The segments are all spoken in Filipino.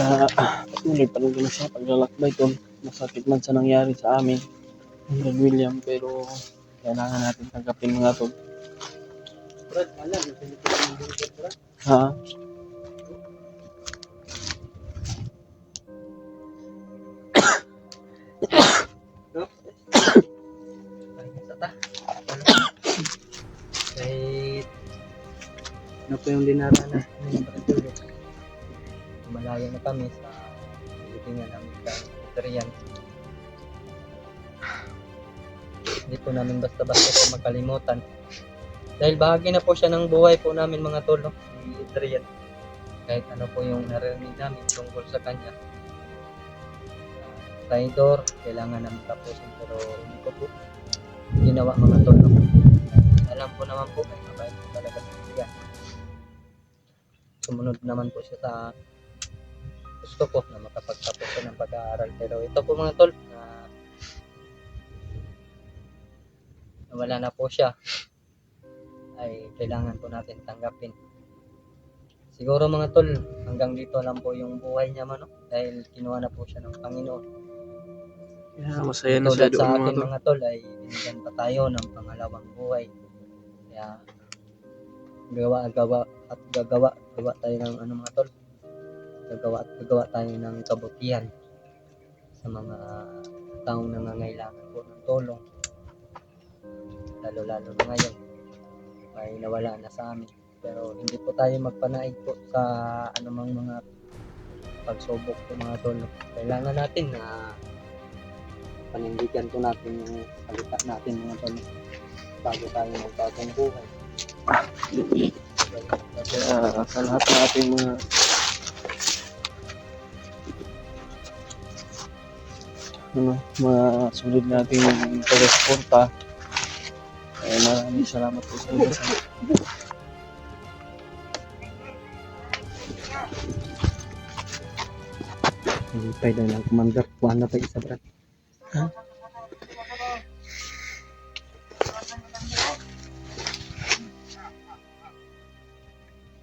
Kaya patuloy pa rin kami sa paglalakbay tol. Masakit man sa nangyari sa amin, Brad William, pero kailangan natin tanggapin mga tol. Brad, alam, hindi ko naman dito, Brad. Ha? Kahit ano po yung dinaranas namin patuloy. Malayo na kami sa pilitingan namin sa Korean. Hindi po namin basta-basta po makalimutan. Dahil bahagi na po siya ng buhay po namin mga tol, no? Si Adrian. Kahit ano po yung narinig namin tungkol sa kanya. Traidor, kailangan namin tapusin pero hindi ko po ginawa mga tol, no? Alam po naman po, may mabait po talaga sa Adrian. Sumunod naman po siya sa gusto ko na makapagtapos siya ng pag-aaral. Pero ito po mga tol, na wala na po siya, ay kailangan po natin tanggapin. Siguro mga tol, hanggang dito lang po yung buhay niya man, no? Dahil kinuha na po siya ng Panginoon. Kaya masaya na Tulad siya sa doon mga atin tol. mga tol ay binigyan pa tayo ng pangalawang buhay. Kaya gagawa tayo ng ano mga tol. Gagawa tayo ng kabutihan sa mga taong nangangailangan po ng tulong. Lalo na ngayon ay nawala na sa amin. Pero hindi po tayo magpanaig po sa anumang mga pagsubok po mga tol. Kailangan natin na panindigan po natin yung salita natin mga tol bago tayo magbatong buhay. Kaya sa lahat ng ating mga sulit nating pagsuporta, ay maraming salamat po sa inyo. Nilipay daw ng commander. Kuhaan na pa isa, Brad. Ha?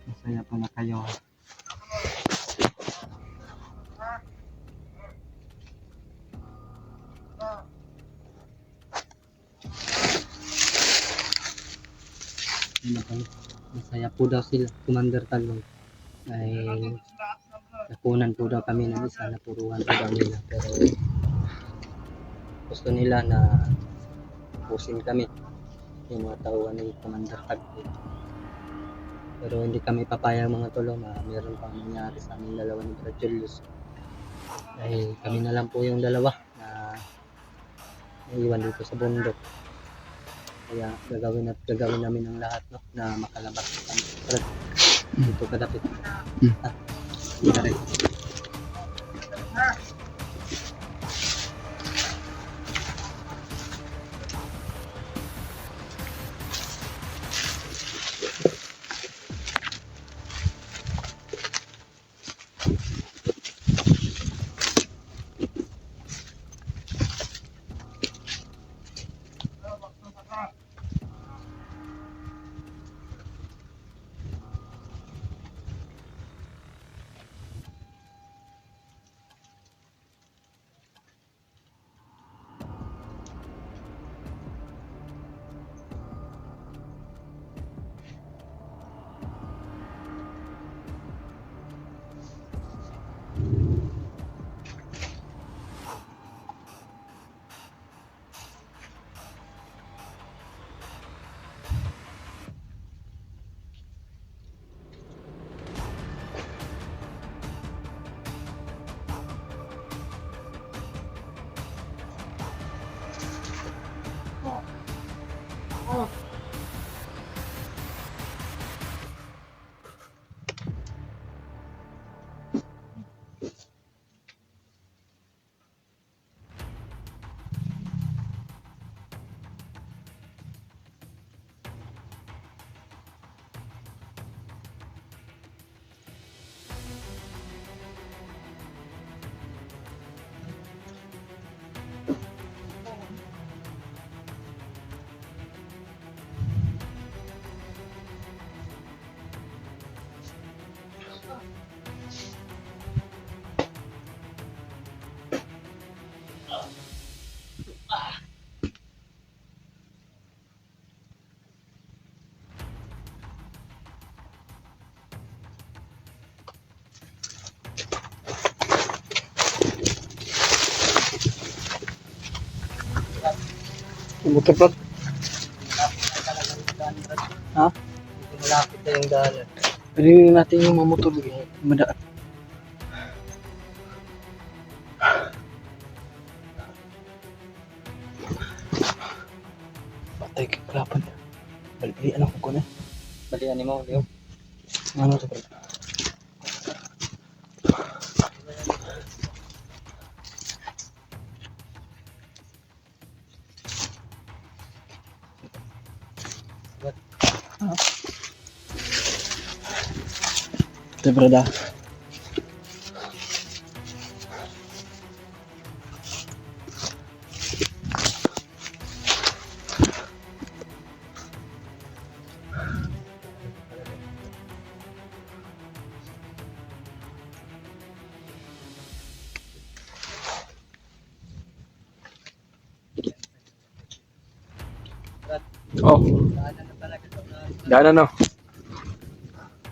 Masaya pala kayo. Masaya po daw sila, Commander Talong. Ay nakunan po daw kami ng isa, napuruhan po daw nila. Pero gusto nila na pusin kami yung mga tauhan ni Commander Tagpo. Pero hindi kami papayag mga tolo na meron pang nangyari sa aming dalawa ni Brad Julius. Dahil kami na lang po yung dalawa na naiwan dito sa bundok. Kaya gagawin namin ang lahat, no, na makalabas kami. Brad, dito kadapit. Motor Brad. Ha? Dito malapit na yung daanan. Pwede natin yung mga motor lagi. Madaan. Patay ka kalapan. Bali-balian ako ko na. Balian mo, Leo. Ano to Brad? Ito Brad ah. Oh, Daanan na talaga ito na. daanan no.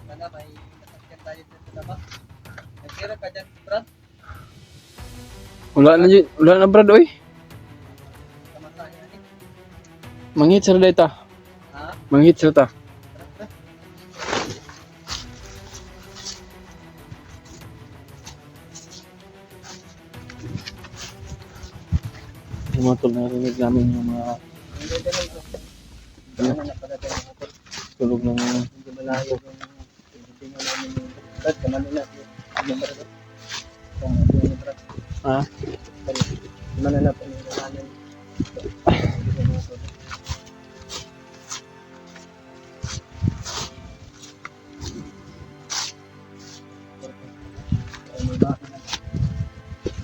Sana may masakyan tayo dito sa labas. Nagkira ka dyan, Brad. Wala na Brad oy. Kamasaya ni. Manghit sa data. Ha? Manghit sa ta. Yung mga tol narinig namin yung mga Hindi ganun to. Daanan na pala dyan. tulog ng Hindi malayo yung tinitingnan namin yung Brad. Kamano na. Ano Brad? Kung ano yung Brad. ha? Kamano na po yung daanan.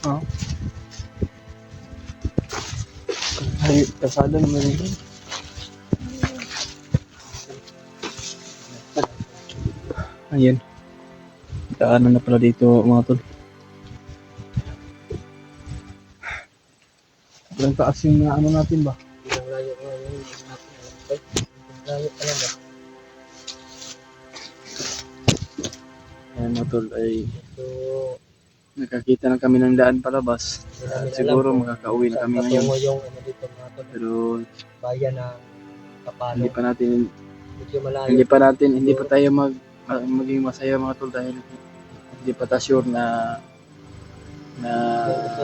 Ha? Ay, kasada naman rin. Ayan. Daanan na pala dito mga tol. Ang taas yung ano natin ba? Ang layo nga yun. Ang layo talaga. Ayan mga tol ay So, nakakita na kami ng daan palabas. hindi namin Siguro alam kung makakauwi na saan kami ngayon. patungo yung ano dito mga tol. Pero Bayan ng Kapalo. hindi Medyo malayo. hindi pa tayo maging masaya mga tol dahil hindi pa tayo sure na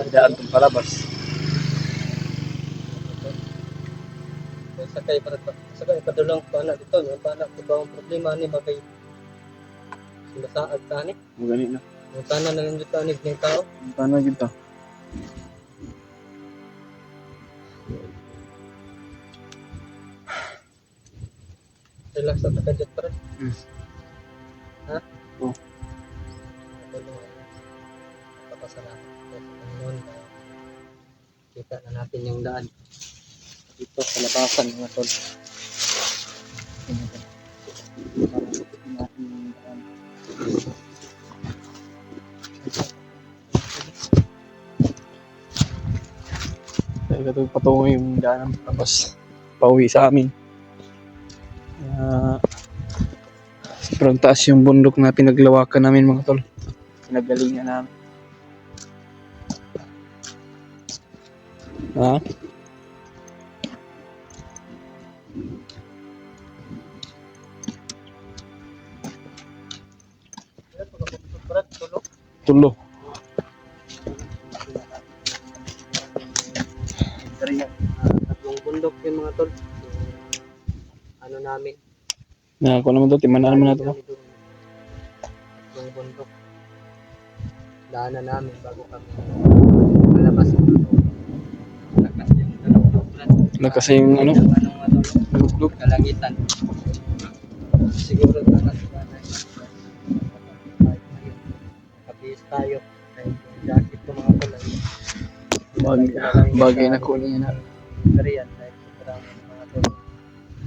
daan tong palabas. Sakay padulong ko anak dito. Yung panak ko ba ang problema ni bagay sinasaad ka ni. Mo gani na. Yung tanan na lang dito ni ng tao. Paano gito? Relax at nakadyan pa rin. Ha? Oo. Papasalamat ko sa Panginoon na kita na natin yung daan dito sa labasan mga tol. Dahil ito patungo yung daan tapos pauwi sa amin. Sobrang taas yung bundok na pinaglawakan namin mga tol. Pinagalingan namin. Ha? Tulo. Tatlong bundok yung mga tol. Ano namin. Ako naman to, timanan naman natin. Tatlong bundok. Daanan namin bago kami malabas. Lakas yung Lakas yung ano? Luglug. Kalangitan. Siguro lakas ba na kapis tayo. Kahit yung jacket ko mga tol. Bagay na ko niya na. Kariyan dahil sobrang mga tol.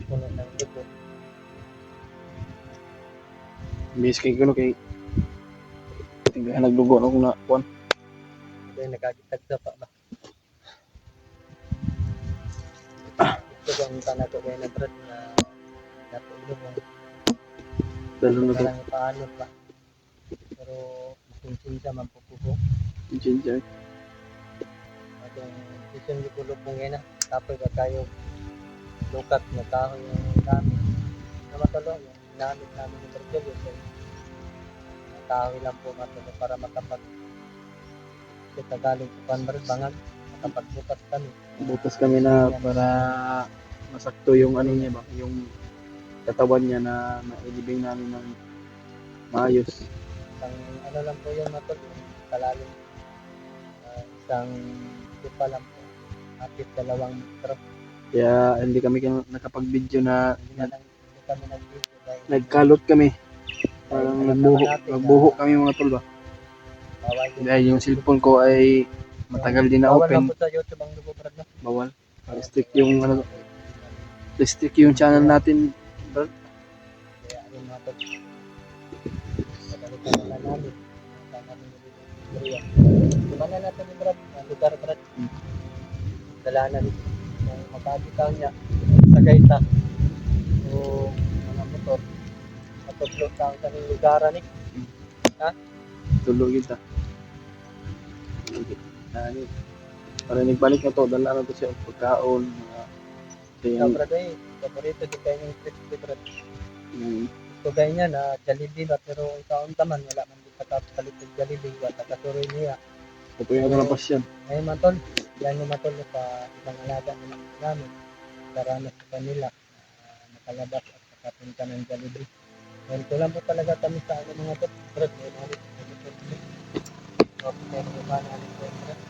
Puno ng lupo. Bis kay kuno kay tinggal nagdugo ako na kuan. Kaya nakakitag sa pa ba? Ito ang tanah ko kaya na Brad na natulog mo. Dalo na to. Parang paano ba? Pero masinsinsa man po po. Ginger. Atong sisyon ko lupong yan na. Tapos ba kayo lukat na kahoy yung gamit. Na matulong yung ginamit namin ni Brad Julius. Kahoy lang po matulong para makapag kita galing sa Panbar Bangag, makapagbukas kami. Butas kami na para masakto yung ano niya ba, yung katawan niya na mailibing namin ng maayos. Isang ano lang po yun matulong, kalalim. Isang tipa lang po. Hapit 2 metro. Kaya hindi kami nakapag-video na Hindi kami nag-video dahil nagkalot kami. Parang nagbuho kami mga tol ba. bawal din. Dahil yung cellphone ko ay matagal din na Bawal lang open. po sa YouTube ang lugo, Brad, no? Bawal. Restrict yung ano, restrict yung channel natin. Brad. Kaya yung mga tol. Pagalitan na namin. Tama namin yung video. Kumana natin yung Brad, ang lugar, Brad. Dalanan ng mapagitaw niya sa gaita. So, mga motor. Matutulog ka ang kanil lugaran ni. Tulog kita. Para nagbalik na to, dala na to siya pagkaon. Ikaw, Brad, eh. Paborito di kayo ng crispy, Brad. Mm, Gusto kayo niya na Jollibee ba, pero ikaw taman, wala man di pagkapalit ng Jollibee, wala kasuroy niya. ito yung ako na pasyan. Ngayon matol, yan yung matol sa ibang alaga namin para na sa kanila makalabas at makapunta ng Jollibee. Ngayon ko lang po talaga kami sa ano mga tol, Brad, may mga nito. Okay, may mga nito, Brad.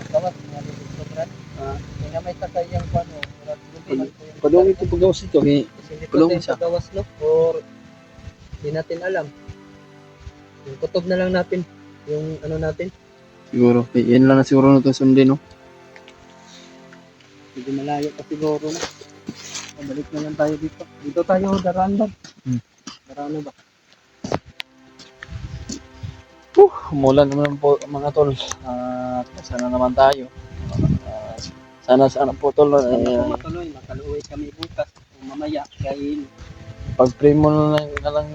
Kawas, mga nito, Brad. May na may sakayang pano, Brad. Padong ito paggawas ito. Hindi Kulong ko siya. sa gawas, no? Or hindi natin alam. Yung kutob na lang natin. Yung ano natin. Siguro. Yan lang na siguro na ito sundin, no? Hindi malayo pa siguro na. Balik na lang tayo dito. Dito tayo, Darandan. Darano ba? Umulan naman po mga tol. Sana naman tayo. Sana po tol. Matuloy, makaluwi kami bukas. O mamaya, kain. Pag-pray mo na lang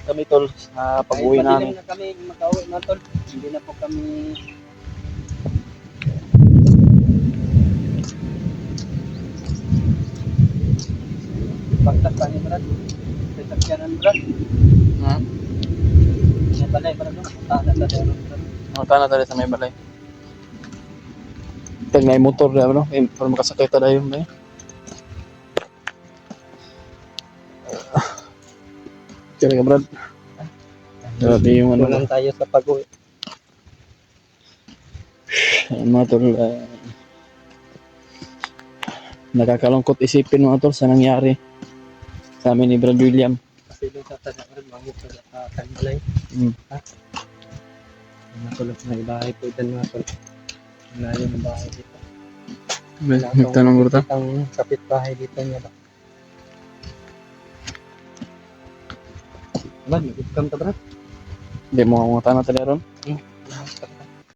kami tol sa pag-uwi namin. Kahit na kami makauwi na tol. Hindi na po kami pagkasta ni Brad. Sasakyanan, Brad. May balay, Brad. Puntahan na tayo, Brad. Tana tayo sa may balay. Pag may motor na ano, para makasakay tayo yun. Kaya ka Brad. Grabe yung ano. Kulang tayo sa pag-uwi. Mga tol, nakakalungkot isipin mga tol sa nangyari sa amin ni Brad William. Kasi doon sa taga, Brad, mangyay sa Kalbalay. Ha? Matulog na ibahay po dyan mga tol. Malayo ng bahay dito. Nagtanong ko ta. Ang kapitbahay dito niya ba? Brad, mag-come ka, Brad. Hindi mo mga tanong tayo ron.